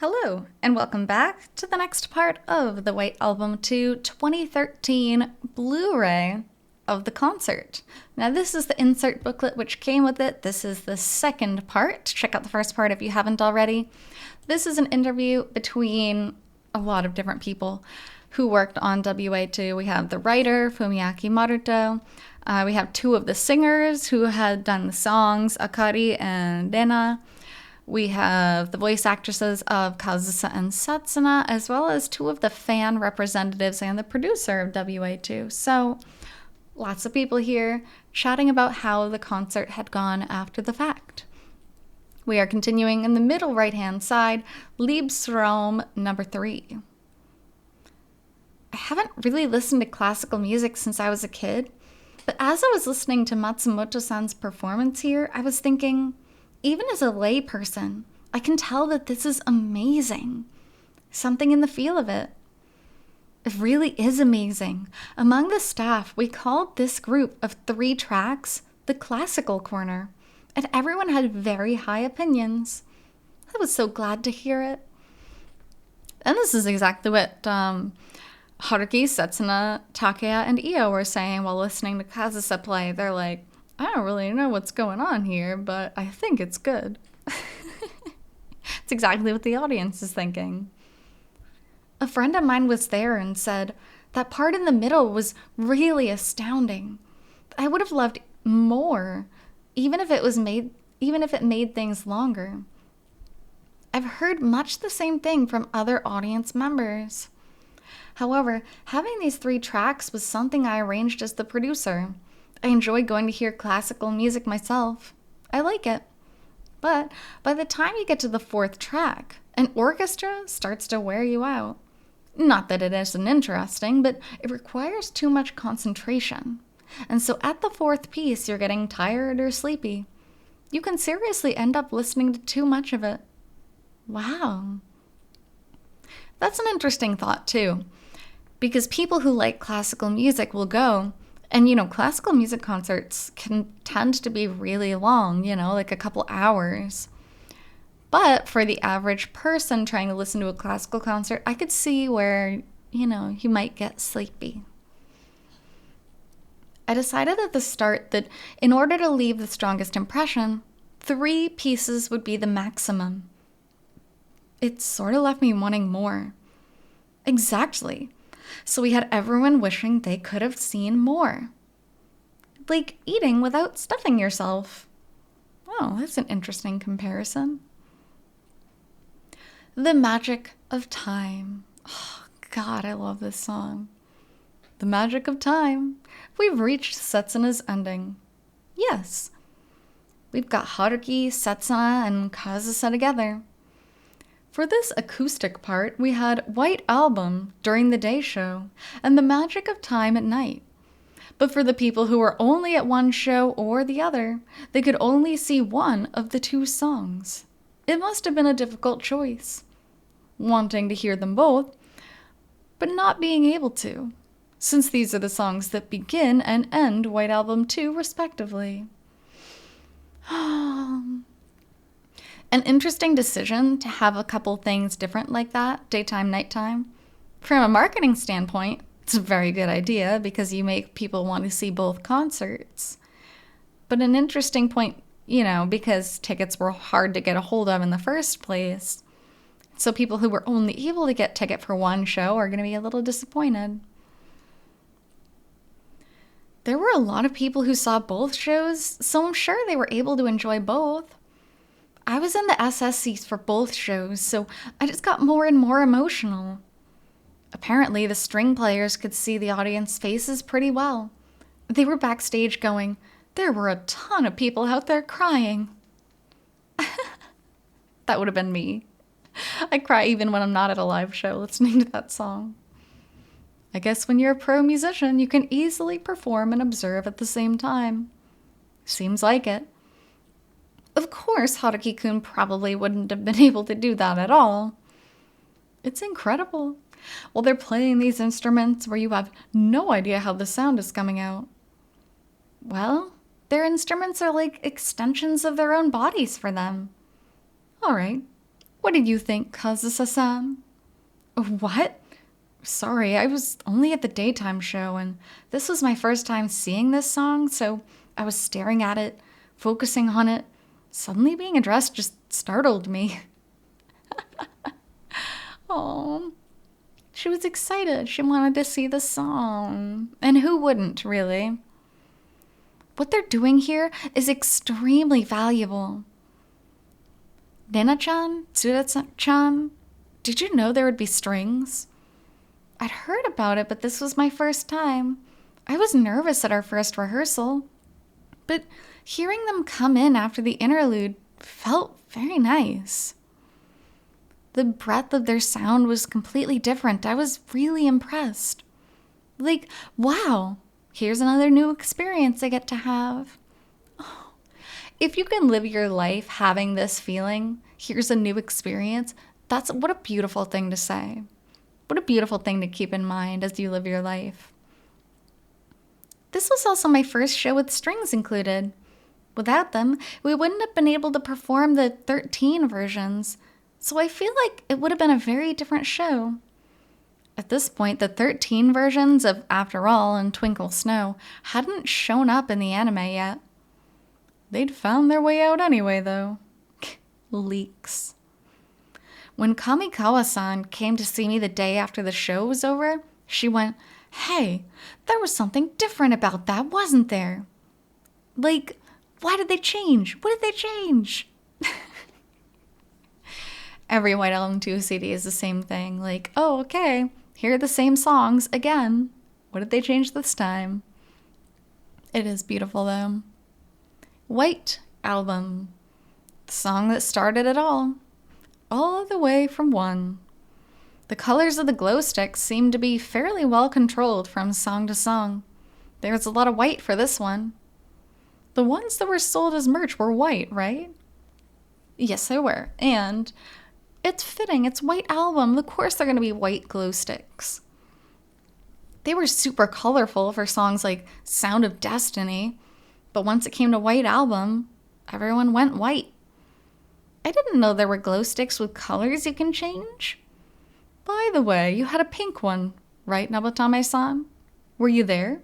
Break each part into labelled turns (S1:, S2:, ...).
S1: Hello, and welcome back to the next part of the White Album 2 2013 Blu-ray of the concert. Now, this is the insert booklet which came with it. This is the second part. Check out the first part if you haven't already. This is an interview between a lot of different people who worked on WA2. We have the writer, Fumiaki Maruto. We have two of the singers who had done the songs, Akari and Rena. We have the voice actresses of Kazusa and Setsuna, as well as two of the fan representatives and the producer of WA2. So, lots of people here chatting about how the concert had gone after the fact. We are continuing in the middle right-hand side, Liebesraum number 3. I haven't really listened to classical music since I was a kid, but as I was listening to Matsumoto-san's performance here, I was thinking, even as a layperson, I can tell that this is amazing. Something in the feel of it. It really is amazing. Among the staff, we called this group of 3 tracks the classical corner, and everyone had very high opinions. I was so glad to hear it. And this is exactly what Haruki, Setsuna, Takaya, and Io were saying while listening to Kazusa play. They're like, I don't really know what's going on here, but I think it's good. It's exactly what the audience is thinking. A friend of mine was there and said that part in the middle was really astounding. I would have loved more, even if it made things longer. I've heard much the same thing from other audience members. However, having these 3 tracks was something I arranged as the producer. I enjoy going to hear classical music myself. I like it. But by the time you get to the 4th track, an orchestra starts to wear you out. Not that it isn't interesting, but it requires too much concentration. And so at the 4th piece, you're getting tired or sleepy. You can seriously end up listening to too much of it. Wow. That's an interesting thought, too. Because people who like classical music will go, and, classical music concerts can tend to be really long, like a couple hours. But for the average person trying to listen to a classical concert, I could see where, you might get sleepy. I decided at the start that in order to leave the strongest impression, 3 pieces would be the maximum. It sort of left me wanting more. Exactly. So we had everyone wishing they could have seen more. Like eating without stuffing yourself. Oh, that's an interesting comparison. The Magic of Time. Oh, God, I love this song. The Magic of Time. We've reached Setsuna's ending. Yes. We've got Haruki, Setsuna, and Kazusa together. For this acoustic part, we had White Album during the day show and The Magic of Time at night. But for the people who were only at one show or the other, they could only see one of the 2 songs. It must have been a difficult choice, wanting to hear them both, but not being able to, since these are the songs that begin and end White Album 2 respectively. An interesting decision to have a couple things different like that, daytime, nighttime. From a marketing standpoint, it's a very good idea because you make people want to see both concerts. But an interesting point, because tickets were hard to get a hold of in the first place. So people who were only able to get ticket for one show are going to be a little disappointed. There were a lot of people who saw both shows, so I'm sure they were able to enjoy both. I was in the SS seats for both shows, so I just got more and more emotional. Apparently, the string players could see the audience faces pretty well. They were backstage going, there were a ton of people out there crying. That would have been me. I cry even when I'm not at a live show listening to that song. I guess when you're a pro musician, you can easily perform and observe at the same time. Seems like it. Of course, Haruki-kun probably wouldn't have been able to do that at all. It's incredible. Well, they're playing these instruments where you have no idea how the sound is coming out. Well, their instruments are like extensions of their own bodies for them. All right, What did you think, Kazusa-san? What? Sorry, I was only at the daytime show, and this was my first time seeing this song, so I was staring at it, focusing on it. Suddenly being addressed just startled me. Oh, she was excited. She wanted to see the song. And who wouldn't, really? What they're doing here is extremely valuable. Nena-chan, Tsuda-chan, did you know there would be strings? I'd heard about it, but this was my first time. I was nervous at our first rehearsal. But hearing them come in after the interlude felt very nice. The breadth of their sound was completely different. I was really impressed. Like, wow, here's another new experience I get to have. Oh, if you can live your life having this feeling, here's a new experience, what a beautiful thing to say. What a beautiful thing to keep in mind as you live your life. This was also my first show with strings included. Without them, we wouldn't have been able to perform the 13 versions, so I feel like it would have been a very different show. At this point, the 13 versions of After All and Twinkle Snow hadn't shown up in the anime yet. They'd found their way out anyway, though. Leaks. When Kamikawa-san came to see me the day after the show was over, she went, "Hey, there was something different about that, wasn't there?" Like, why did they change? What did they change? Every White Album 2 CD is the same thing. Like, oh, okay, here are the same songs again. What did they change this time? It is beautiful, though. White Album. The song that started it all. All the way from 1. The colors of the glow sticks seem to be fairly well controlled from song to song. There's a lot of white for this one. The ones that were sold as merch were white, right? Yes, they were. And it's fitting. It's White Album. Of course they're going to be white glow sticks. They were super colorful for songs like Sound of Destiny, but once it came to White Album, everyone went white. I didn't know there were glow sticks with colors you can change. By the way, you had a pink one, right, Nabatame-san? Were you there?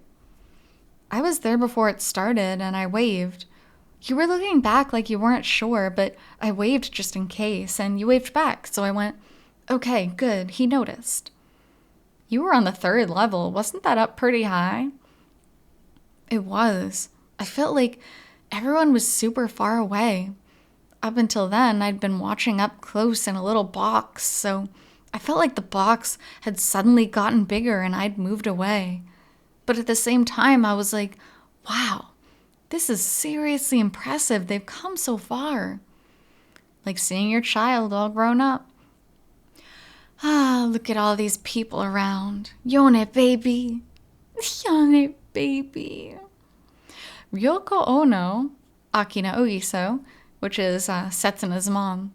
S1: I was there before it started, and I waved. You were looking back like you weren't sure, but I waved just in case, and you waved back, so I went, okay, good, he noticed. You were on the 3rd level. Wasn't that up pretty high? It was. I felt like everyone was super far away. Up until then, I'd been watching up close in a little box, so I felt like the box had suddenly gotten bigger and I'd moved away. But at the same time, I was like, wow, this is seriously impressive. They've come so far. Like seeing your child all grown up. Ah, look at all these people around. Yone baby. Yone baby. Ryoko Ono, Akina Oiso, which is Setsuna's mom,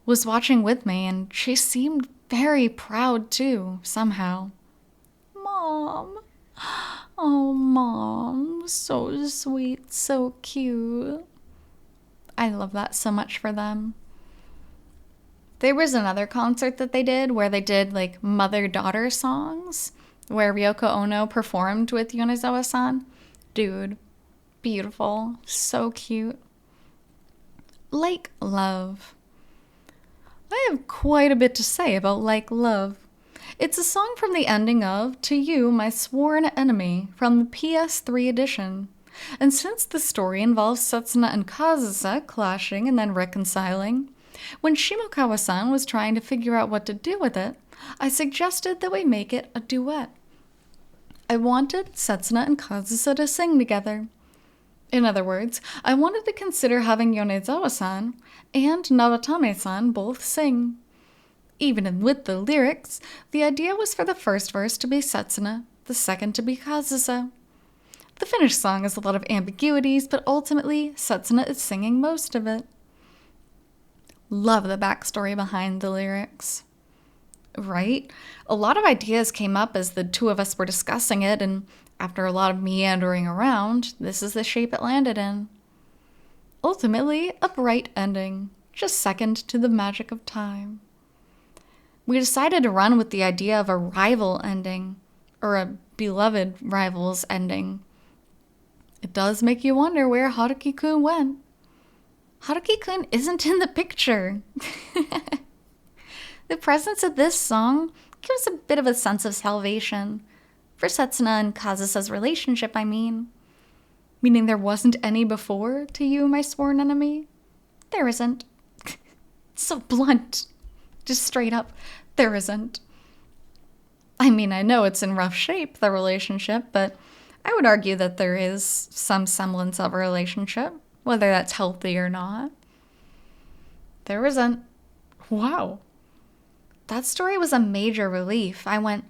S1: was watching with me, and she seemed very proud too, somehow. Mom. Oh, Mom. So sweet, so cute. I love that so much for them. There was another concert that they did where they did like mother-daughter songs, where Ryoko Ono performed with Yonezawa-san. Dude, beautiful, so cute. Like Love. I have quite a bit to say about Like Love. It's a song from the ending of To You, My Sworn Enemy from the PS3 edition. And since the story involves Setsuna and Kazusa clashing and then reconciling, when Shimokawa-san was trying to figure out what to do with it, I suggested that we make it a duet. I wanted Setsuna and Kazusa to sing together. In other words, I wanted to consider having Yonezawa-san and Nabatame-san both sing. Even with the lyrics, the idea was for the first verse to be Setsuna, the second to be Kazusa. The finished song has a lot of ambiguities, but ultimately, Setsuna is singing most of it. Love the backstory behind the lyrics. Right? A lot of ideas came up as the two of us were discussing it, and after a lot of meandering around, this is the shape it landed in. Ultimately, a bright ending. just second to the magic of time. We decided to run with the idea of a rival ending, or a beloved rival's ending. It does make you wonder where Haruki-kun went. Haruki-kun isn't in the picture. The presence of this song gives a bit of a sense of salvation. For Setsuna and Kazusa's relationship, I mean. Meaning there wasn't any before, to you, my sworn enemy? There isn't. So blunt. Just straight up, there isn't. I mean, I know it's in rough shape, the relationship, but I would argue that there is some semblance of a relationship, whether that's healthy or not. There isn't. Wow. That story was a major relief. I went,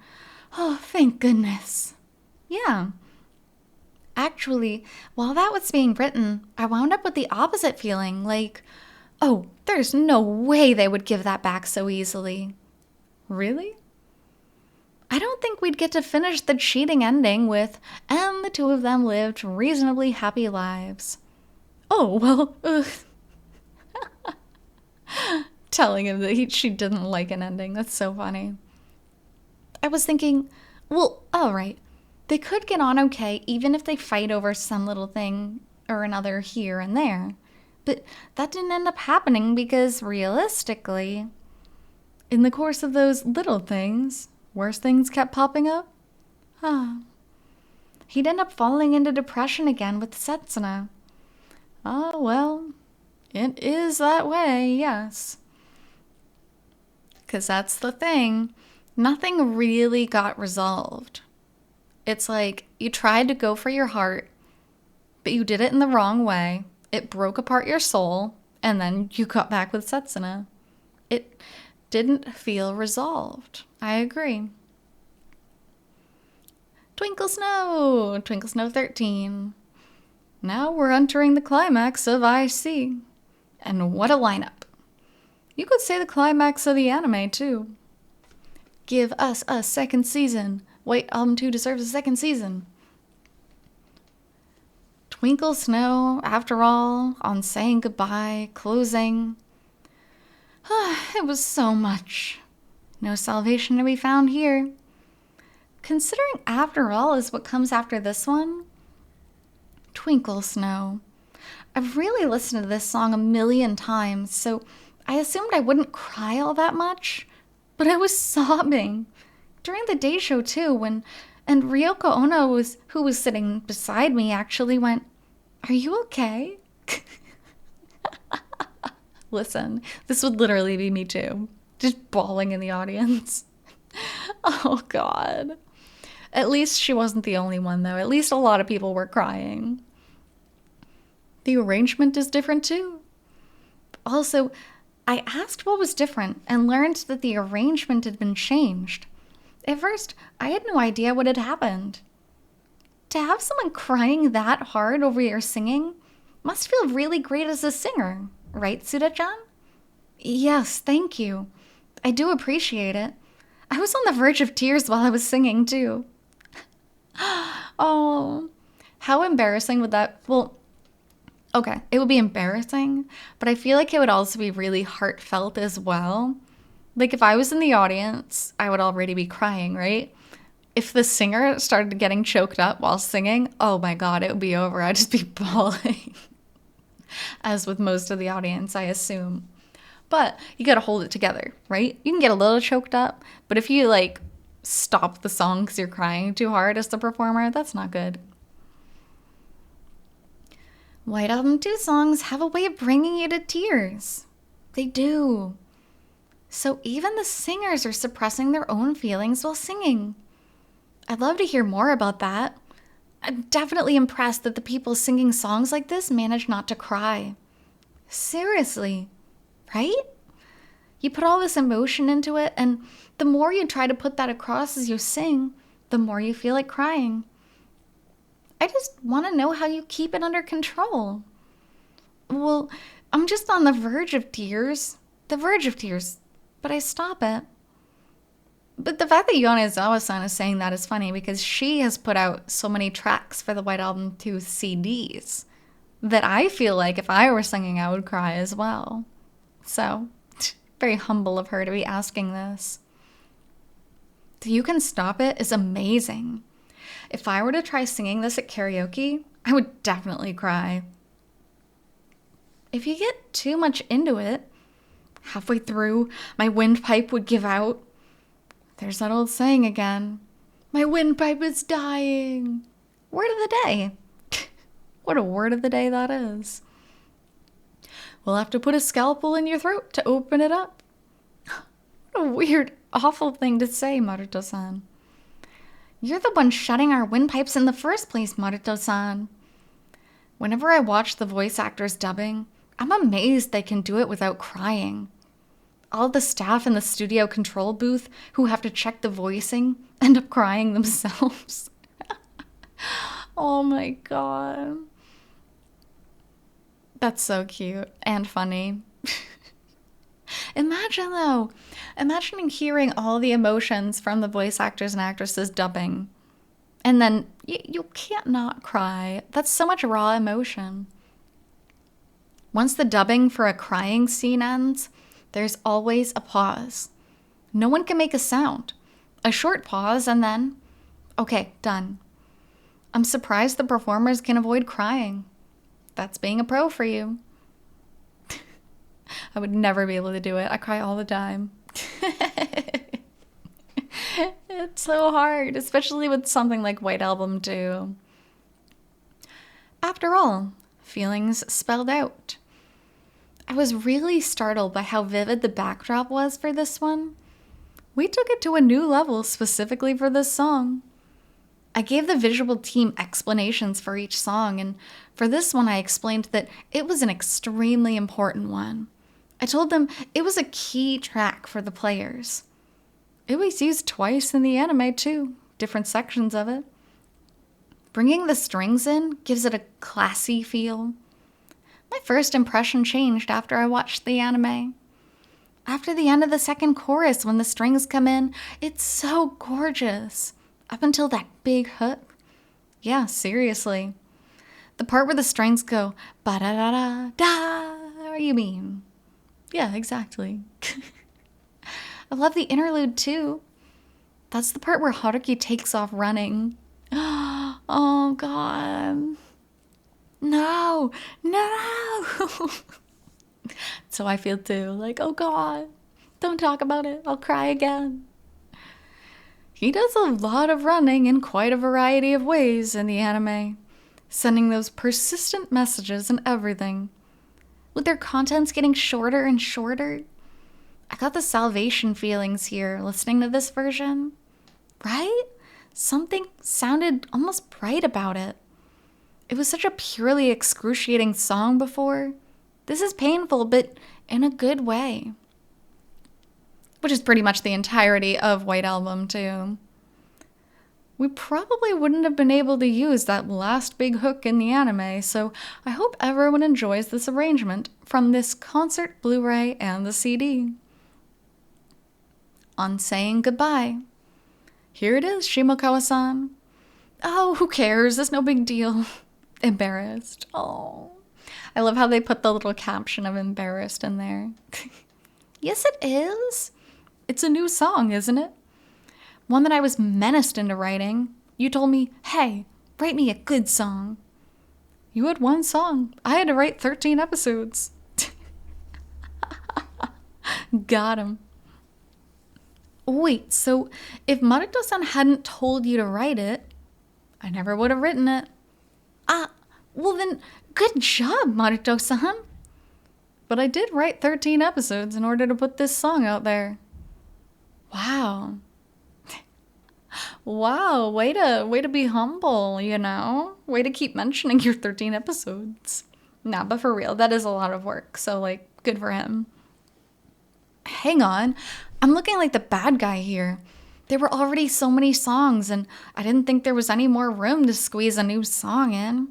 S1: oh, thank goodness. Yeah. Actually, while that was being written, I wound up with the opposite feeling, like, oh, there's no way they would give that back so easily. Really? I don't think we'd get to finish the cheating ending with, and the two of them lived reasonably happy lives. Oh, well, ugh. Telling him that she didn't like an ending. That's so funny. I was thinking, well, all right. They could get on okay even if they fight over some little thing or another here and there. But that didn't end up happening because realistically, in the course of those little things, worse things kept popping up. He'd end up falling into depression again with Setsuna. Oh, well, it is that way, yes. Because that's the thing. Nothing really got resolved. It's like you tried to go for your heart, but you did it in the wrong way. It broke apart your soul, and then you got back with Setsuna. It didn't feel resolved. I agree. Twinkle Snow 13. Now we're entering the climax of IC. And what a lineup. You could say the climax of the anime, too. Give us a second season. White Album 2 deserves a second season. Twinkle Snow, after all, on saying goodbye, closing. It was so much. No salvation to be found here. Considering After All is what comes after this one. Twinkle Snow. I've really listened to this song a million times, so I assumed I wouldn't cry all that much, but I was sobbing. During the day show too, and Ryoko Ono, who was sitting beside me, actually went, "Are you okay?" Listen, this would literally be me too. Just bawling in the audience. Oh, God. At least she wasn't the only one, though. At least a lot of people were crying. The arrangement is different, too. Also, I asked what was different and learned that the arrangement had been changed. At first, I had no idea what had happened. To have someone crying that hard over your singing must feel really great as a singer, right, Suda-chan? Yes, thank you. I do appreciate it. I was on the verge of tears while I was singing, too. Oh, how embarrassing would that... Well, okay, it would be embarrassing, but I feel like it would also be really heartfelt as well. Like, if I was in the audience, I would already be crying, right? If the singer started getting choked up while singing, oh my God, it would be over. I'd just be bawling. As with most of the audience, I assume. But you gotta hold it together, right? You can get a little choked up, but if you, like, stop the song because you're crying too hard as the performer, that's not good. White Album 2 songs have a way of bringing you to tears. They do. So even the singers are suppressing their own feelings while singing. I'd love to hear more about that. I'm definitely impressed that the people singing songs like this manage not to cry. Seriously, right? You put all this emotion into it, and the more you try to put that across as you sing, the more you feel like crying. I just want to know how you keep it under control. Well, I'm just on the verge of tears. But I stop it. But the fact that Yonezawa-san is saying that is funny because she has put out so many tracks for the White Album 2 CDs that I feel like if I were singing, I would cry as well. So, very humble of her to be asking this. The You Can Stop It is amazing. If I were to try singing this at karaoke, I would definitely cry. If you get too much into it, halfway through, my windpipe would give out. There's that old saying again. My windpipe is dying. Word of the day. What a word of the day that is. We'll have to put a scalpel in your throat to open it up. What a weird, awful thing to say, Maruto-san. You're the one shutting our windpipes in the first place, Maruto-san. Whenever I watch the voice actors dubbing, I'm amazed they can do it without crying. All the staff in the studio control booth who have to check the voicing end up crying themselves. Oh my god. That's so cute and funny. Imagining hearing all the emotions from the voice actors and actresses dubbing. And then you can't not cry. That's so much raw emotion. Once the dubbing for a crying scene ends, there's always a pause. No one can make a sound. A short pause and then, okay, done. I'm surprised the performers can avoid crying. That's being a pro for you. I would never be able to do it. I cry all the time. It's so hard, especially with something like White Album 2. After all, feelings spelled out. I was really startled by how vivid the backdrop was for this one. We took it to a new level specifically for this song. I gave the visual team explanations for each song, and for this one I explained that it was an extremely important one. I told them it was a key track for the players. It was used twice in the anime too, different sections of it. Bringing the strings in gives it a classy feel. My first impression changed after I watched the anime. After the end of the second chorus, when the strings come in, it's so gorgeous. Up until that big hook. Yeah, seriously. The part where the strings go, ba-da-da-da-da, you mean? Yeah, exactly. I love the interlude too. That's the part where Haruki takes off running. Oh god. No. So I feel too, like, oh god, don't talk about it, I'll cry again. He does a lot of running in quite a variety of ways in the anime, sending those persistent messages and everything. With their contents getting shorter and shorter, I got the Salvation feelings here listening to this version. Right? Something sounded almost bright about it. It was such a purely excruciating song before. This is painful, but in a good way. Which is pretty much the entirety of White Album 2. We probably wouldn't have been able to use that last big hook in the anime, so I hope everyone enjoys this arrangement from this concert Blu-ray and the CD. On Saying Goodbye. Here it is, Shimokawa-san. Oh, who cares? It's no big deal. Embarrassed. Oh. I love how they put the little caption of embarrassed in there. Yes, it is. It's a new song, isn't it? One that I was menaced into writing. You told me, hey, write me a good song. You had one song. I had to write 13 episodes. Got him. Wait, so if Maruto-san hadn't told you to write it, I never would have written it. Well then, good job, Maruto-san. But I did write 13 episodes in order to put this song out there. Wow. Wow, way to be humble, you know? Way to keep mentioning your 13 episodes. Nah, but for real, that is a lot of work, so like, good for him. Hang on, I'm looking like the bad guy here. There were already so many songs, and I didn't think there was any more room to squeeze a new song in.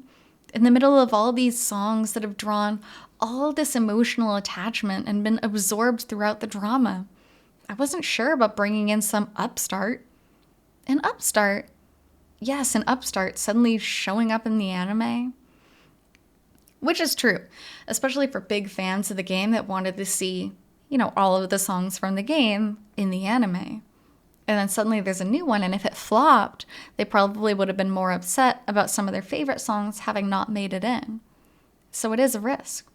S1: In the middle of all these songs that have drawn all this emotional attachment and been absorbed throughout the drama, I wasn't sure about bringing in some upstart. An upstart? Yes, an upstart suddenly showing up in the anime. Which is true, especially for big fans of the game that wanted to see, all of the songs from the game in the anime. And then suddenly there's a new one, and if it flopped, they probably would have been more upset about some of their favorite songs having not made it in. So it is a risk.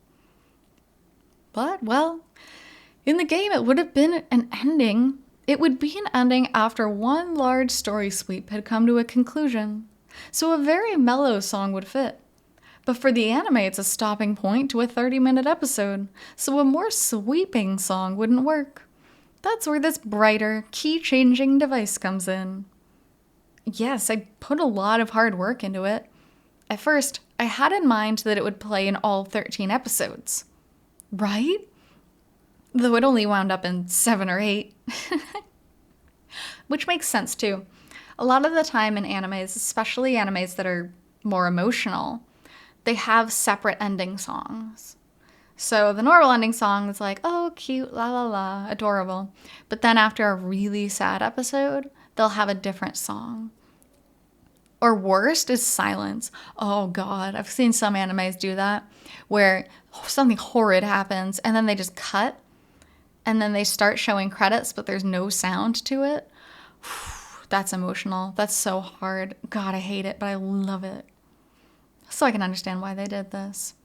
S1: But, well, in the game it would have been an ending. It would be an ending after one large story sweep had come to a conclusion. So a very mellow song would fit. But for the anime, it's a stopping point to a 30-minute episode, so a more sweeping song wouldn't work. That's where this brighter, key-changing device comes in. Yes, I put a lot of hard work into it. At first, I had in mind that it would play in all 13 episodes. Right? Though it only wound up in 7 or 8. Which makes sense, too. A lot of the time in animes, especially animes that are more emotional, they have separate ending songs. So the normal ending song is like, oh, cute, la la la, adorable. But then after a really sad episode, they'll have a different song. Or worst is silence. Oh God, I've seen some animes do that, where something horrid happens and then they just cut and then they start showing credits, but there's no sound to it. That's emotional. That's so hard. God, I hate it, but I love it. So I can understand why they did this.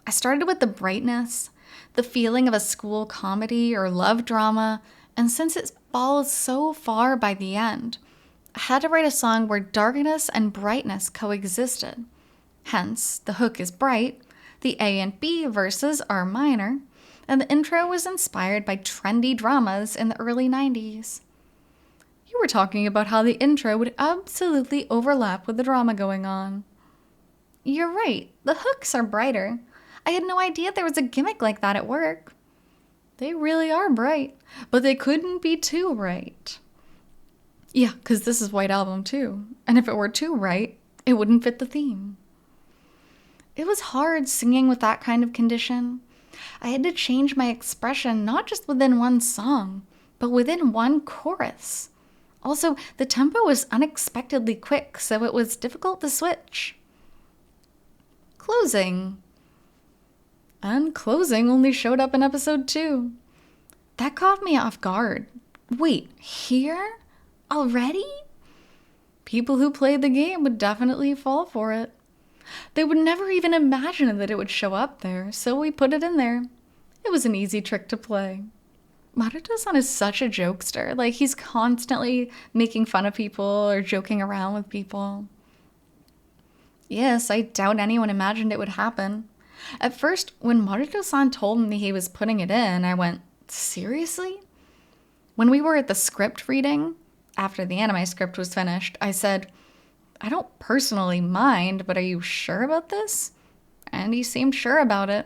S1: I started with the brightness, the feeling of a school comedy or love drama, and since it falls so far by the end, I had to write a song where darkness and brightness coexisted. Hence, the hook is bright, the A and B verses are minor, and the intro was inspired by trendy dramas in the early 90s. You were talking about how the intro would absolutely overlap with the drama going on. You're right, the hooks are brighter. I had no idea there was a gimmick like that at work. They really are bright, but they couldn't be too bright. Yeah, because this is White Album too, and if it were too bright, it wouldn't fit the theme. It was hard singing with that kind of condition. I had to change my expression not just within one song, but within one chorus. Also, the tempo was unexpectedly quick, so it was difficult to switch. Closing. And closing only showed up in episode 2. That caught me off guard. Wait, here? Already? People who played the game would definitely fall for it. They would never even imagine that it would show up there, so we put it in there. It was an easy trick to play. Maruto-san is such a jokester. Like, he's constantly making fun of people or joking around with people. Yes, I doubt anyone imagined it would happen. At first, when Maruto-san told me he was putting it in, I went, seriously? When we were at the script reading, after the anime script was finished, I said, I don't personally mind, but are you sure about this? And he seemed sure about it.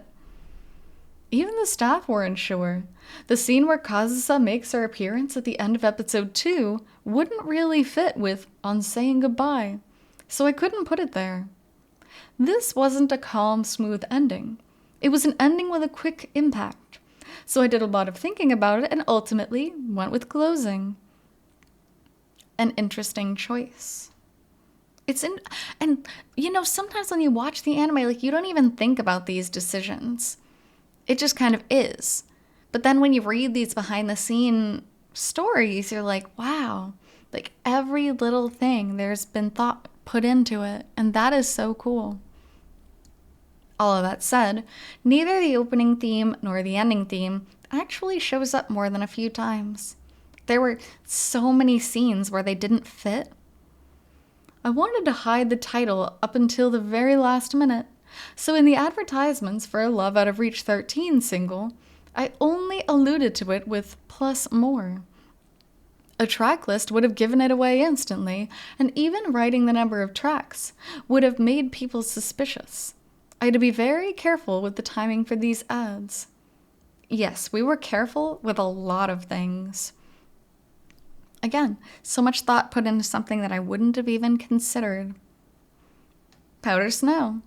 S1: Even the staff weren't sure. The scene where Kazusa makes her appearance at the end of episode 2 wouldn't really fit with on saying goodbye, so I couldn't put it there. This wasn't a calm, smooth ending. It was an ending with a quick impact. So I did a lot of thinking about it and ultimately went with closing. An interesting choice. Sometimes when you watch the anime, you don't even think about these decisions. It just kind of is. But then when you read these behind the scene stories, you're like, wow, every little thing, there's been thought put into it. And that is so cool. All of that said, neither the opening theme nor the ending theme actually shows up more than a few times. There were so many scenes where they didn't fit. I wanted to hide the title up until the very last minute, so in the advertisements for a Love Out of Reach 13 single, I only alluded to it with plus more. A track list would have given it away instantly, and even writing the number of tracks would have made people suspicious. I had to be very careful with the timing for these ads. Yes, we were careful with a lot of things. Again, so much thought put into something that I wouldn't have even considered. Powder Snow.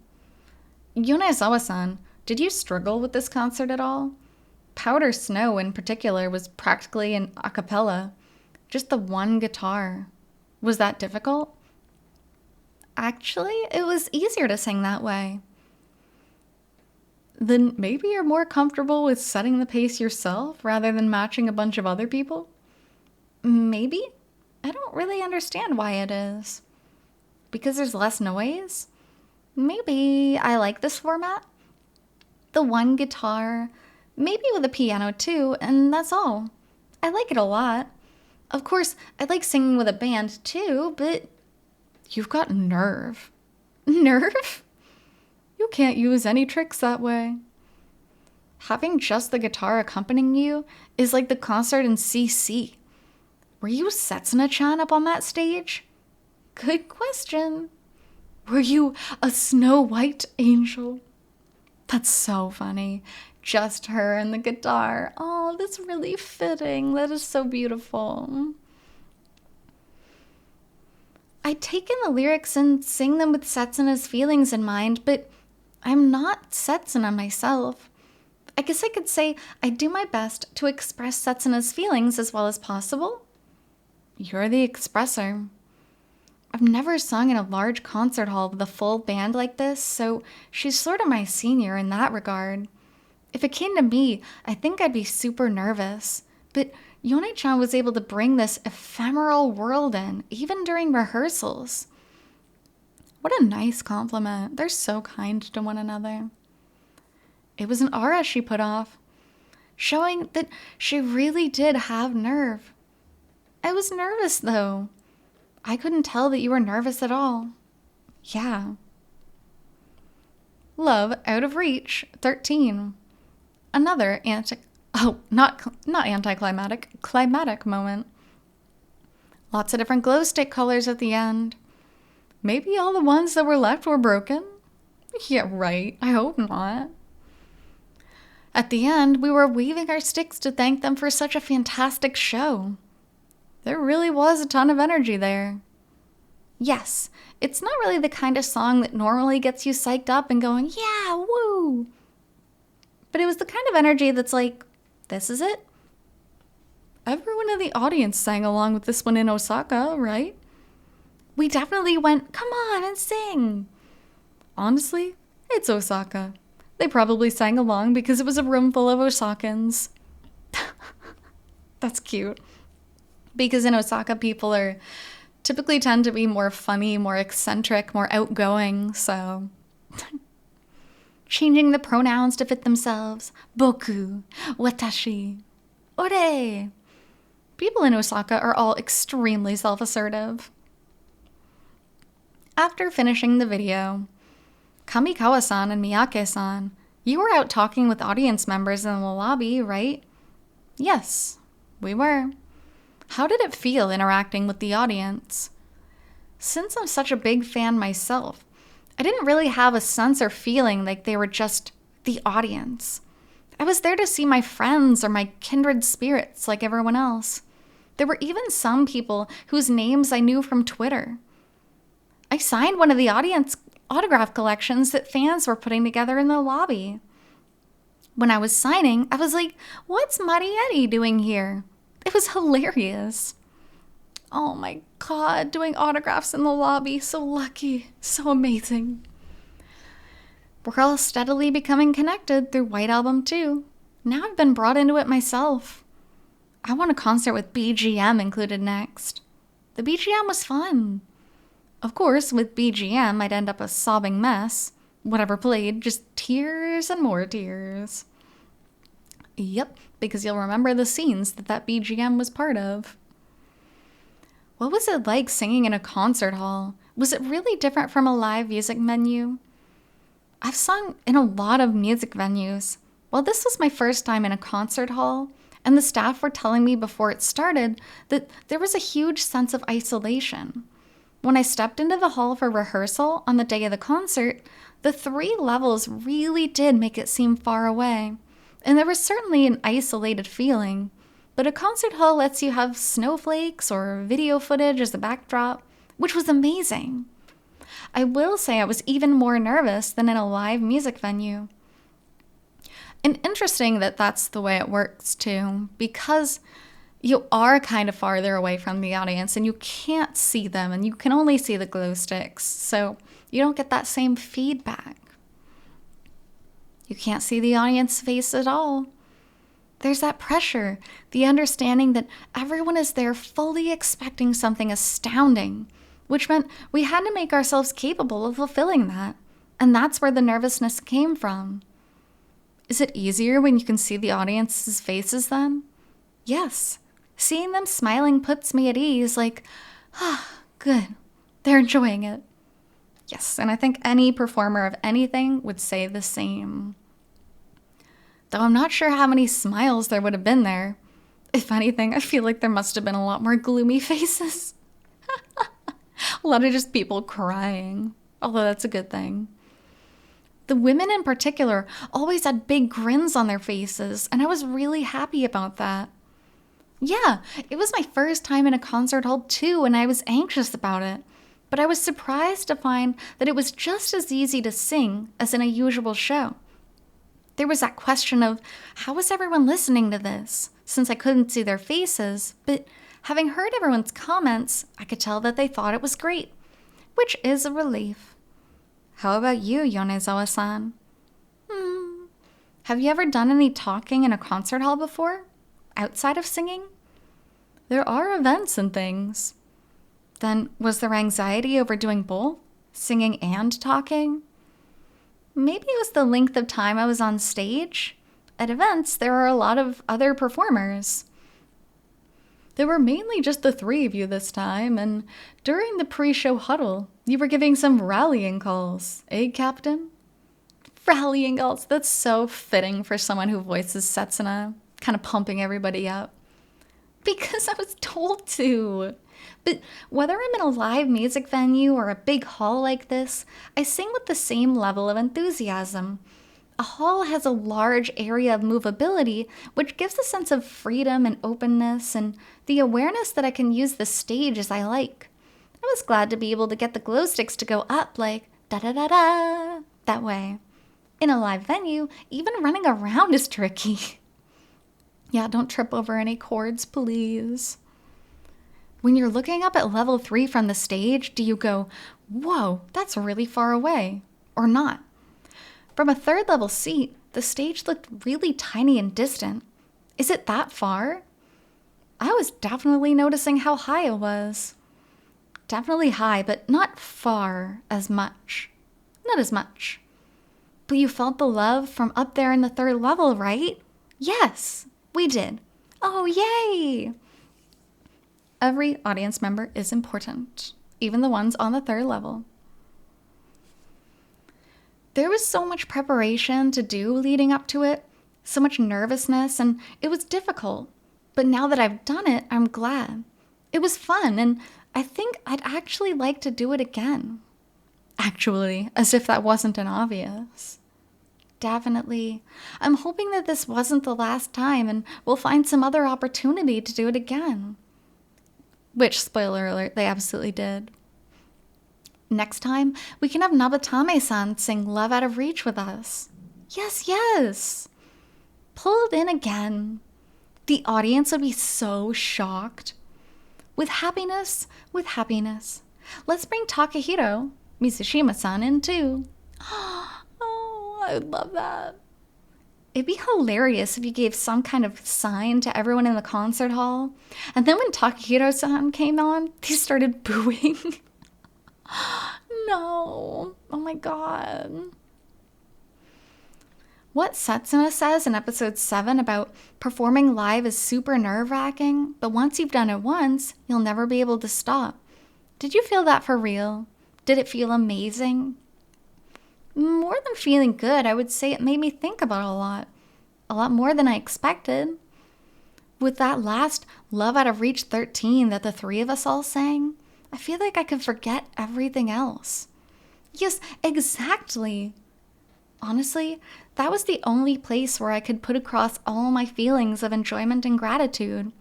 S1: Yonezawa-san, did you struggle with this concert at all? Powder Snow in particular was practically an a cappella, just the one guitar. Was that difficult? Actually, it was easier to sing that way. then maybe you're more comfortable with setting the pace yourself rather than matching a bunch of other people. Maybe. I don't really understand why it is. Because there's less noise? Maybe I like this format. The one guitar, maybe with a piano too, and that's all. I like it a lot. Of course, I like singing with a band too, but you've got nerve. Nerve? You can't use any tricks that way. Having just the guitar accompanying you is like the concert in CC. Were you Setsuna-chan up on that stage? Good question. Were you a Snow White angel? That's so funny. Just her and the guitar. Oh, that's really fitting. That is so beautiful. I take in the lyrics and sing them with Setsuna's feelings in mind, but I'm not Setsuna myself. I guess I could say I do my best to express Setsuna's feelings as well as possible. You're the expressor. I've never sung in a large concert hall with a full band like this, so she's sort of my senior in that regard. If it came to me, I think I'd be super nervous. But Yone-chan was able to bring this ephemeral world in, even during rehearsals. What a nice compliment. They're so kind to one another. It was an aura she put off, showing that she really did have nerve. I was nervous, though. I couldn't tell that you were nervous at all. Yeah. Love Out of Reach, 13. Another not anticlimactic, climatic moment. Lots of different glow stick colors at the end. Maybe all the ones that were left were broken? Yeah, right. I hope not. At the end, we were waving our sticks to thank them for such a fantastic show. There really was a ton of energy there. Yes, it's not really the kind of song that normally gets you psyched up and going, yeah, woo! But it was the kind of energy that's like, this is it? Everyone in the audience sang along with this one in Osaka, right? We definitely went, come on and sing. Honestly, it's Osaka. They probably sang along because it was a room full of Osakans. That's cute. Because in Osaka, people typically tend to be more funny, more eccentric, more outgoing, so... Changing the pronouns to fit themselves. Boku, watashi, ore. People in Osaka are all extremely self-assertive. After finishing the video, Kamikawa-san and Miyake-san, you were out talking with audience members in the lobby, right? Yes, we were. How did it feel interacting with the audience? Since I'm such a big fan myself, I didn't really have a sense or feeling like they were just the audience. I was there to see my friends or my kindred spirits like everyone else. There were even some people whose names I knew from Twitter. I signed one of the audience autograph collections that fans were putting together in the lobby. When I was signing, I was like, what's Marietti doing here? It was hilarious. Oh my God, doing autographs in the lobby. So lucky. So amazing. We're all steadily becoming connected through White Album 2. Now I've been brought into it myself. I want a concert with BGM included next. The BGM was fun. Of course, with BGM, I'd end up a sobbing mess. Whatever played, just tears and more tears. Yep, because you'll remember the scenes that BGM was part of. What was it like singing in a concert hall? Was it really different from a live music venue? I've sung in a lot of music venues. Well, this was my first time in a concert hall, and the staff were telling me before it started that there was a huge sense of isolation. When I stepped into the hall for rehearsal on the day of the concert, the 3 levels really did make it seem far away. And there was certainly an isolated feeling, but a concert hall lets you have snowflakes or video footage as a backdrop, which was amazing. I will say I was even more nervous than in a live music venue. And interesting that that's the way it works too, because you are kind of farther away from the audience and you can't see them and you can only see the glow sticks, so you don't get that same feedback. You can't see the audience face at all. There's that pressure, the understanding that everyone is there fully expecting something astounding, which meant we had to make ourselves capable of fulfilling that. And that's where the nervousness came from. Is it easier when you can see the audience's faces then? Yes. Seeing them smiling puts me at ease, like, good. They're enjoying it. Yes, and I think any performer of anything would say the same. Though I'm not sure how many smiles there would have been there. If anything, I feel like there must have been a lot more gloomy faces. A lot of just people crying, although that's a good thing. The women in particular always had big grins on their faces, and I was really happy about that. Yeah, it was my first time in a concert hall too, and I was anxious about it. But I was surprised to find that it was just as easy to sing as in a usual show. There was that question of, how was everyone listening to this? Since I couldn't see their faces, but having heard everyone's comments, I could tell that they thought it was great, which is a relief. How about you, Yonezawa-san? Have you ever done any talking in a concert hall before? Outside of singing? There are events and things. Then was there anxiety over doing both, singing and talking? Maybe it was the length of time I was on stage. At events, there are a lot of other performers. There were mainly just the three of you this time, and during the pre-show huddle, you were giving some rallying calls, eh, Captain? Rallying calls, that's so fitting for someone who voices Setsuna, kind of pumping everybody up. Because I was told to. But whether I'm in a live music venue or a big hall like this, I sing with the same level of enthusiasm. A hall has a large area of movability, which gives a sense of freedom and openness and the awareness that I can use the stage as I like. I was glad to be able to get the glow sticks to go up like da-da-da-da, that way. In a live venue, even running around is tricky. Yeah, don't trip over any chords, please. When you're looking up at level 3 from the stage, do you go, whoa, that's really far away, or not? From a 3rd level seat, the stage looked really tiny and distant. Is it that far? I was definitely noticing how high it was. Definitely high, but not far as much. Not as much. But you felt the love from up there in the 3rd level, right? Yes, we did. Oh, yay! Every audience member is important, even the ones on the 3rd level. There was so much preparation to do leading up to it, so much nervousness, and it was difficult. But now that I've done it, I'm glad. It was fun, and I think I'd actually like to do it again. Actually, as if that wasn't an obvious. Definitely. I'm hoping that this wasn't the last time, and we'll find some other opportunity to do it again. Which, spoiler alert, they absolutely did. Next time, we can have Nabatame-san sing Love Out of Reach with us. Yes, yes! Pull it in again. The audience would be so shocked. With happiness, with happiness. Let's bring Takahiro, Mizushima-san, in too. Oh, I would love that. It'd be hilarious if you gave some kind of sign to everyone in the concert hall. And then when Takahiro-san came on, they started booing. No. Oh my god. What Setsuna says in episode 7 about performing live is super nerve-wracking, but once you've done it once, you'll never be able to stop. Did you feel that for real? Did it feel amazing? More than feeling good, I would say it made me think about a lot more than I expected. With that last Love Out of Reach 13 that the three of us all sang, I feel like I could forget everything else. Yes, exactly. Honestly, that was the only place where I could put across all my feelings of enjoyment and gratitude.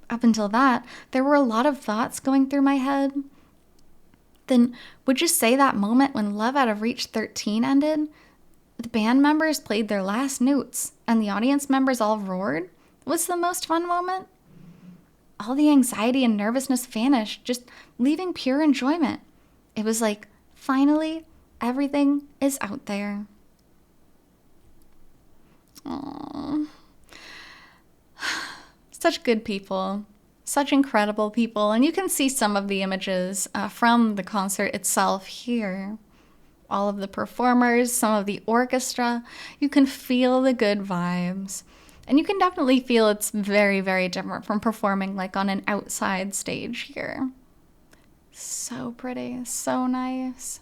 S1: Up until that, there were a lot of thoughts going through my head. Then, would you say that moment when Love Out of Reach 13 ended, the band members played their last notes and the audience members all roared, was the most fun moment? All the anxiety and nervousness vanished, just leaving pure enjoyment. It was like, finally, everything is out there. Aww. Such good people. Such incredible people. And you can see some of the images from the concert itself here. All of the performers, some of the orchestra. You can feel the good vibes. And you can definitely feel it's very, very different from performing like on an outside stage here. So pretty, so nice.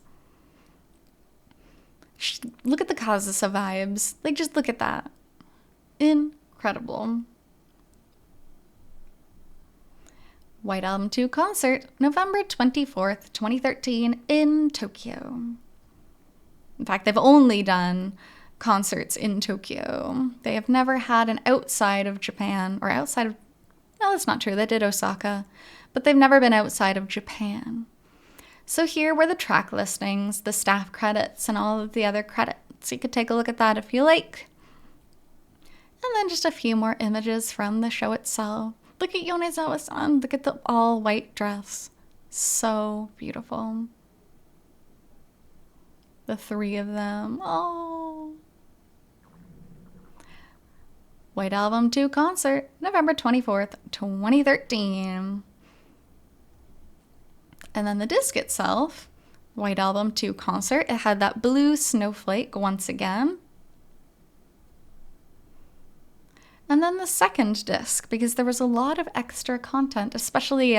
S1: Look at the Kazusa vibes. Like, just look at that. Incredible. White Album 2 concert, November 24th, 2013 in Tokyo. In fact, they've only done concerts in Tokyo. They have never had an outside of Japan, or outside of, no, that's not true. They did Osaka, but they've never been outside of Japan. So here were the track listings, the staff credits, and all of the other credits. You could take a look at that if you like. And then just a few more images from the show itself. Look at Yonezawa-san. Look at the all-white dress. So beautiful. The three of them. Oh. White Album 2 concert, November 24th, 2013. And then the disc itself, White Album 2 concert, it had that blue snowflake once again. And then the second disc, because there was a lot of extra content, especially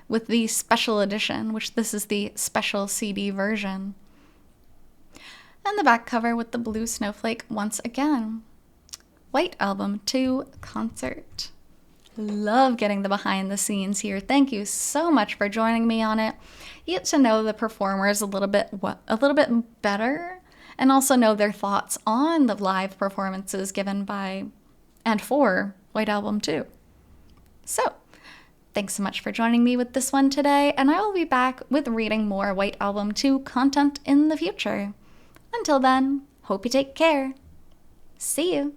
S1: with the special edition, which this is the special CD version. And the back cover with the blue snowflake once again. White Album 2 concert. Love getting the behind the scenes here. Thank you so much for joining me on it. You get to know the performers a little bit better, and also know their thoughts on the live performances given by and for White Album 2. So, thanks so much for joining me with this one today, and I will be back with reading more White Album 2 content in the future. Until then, hope you take care. See you.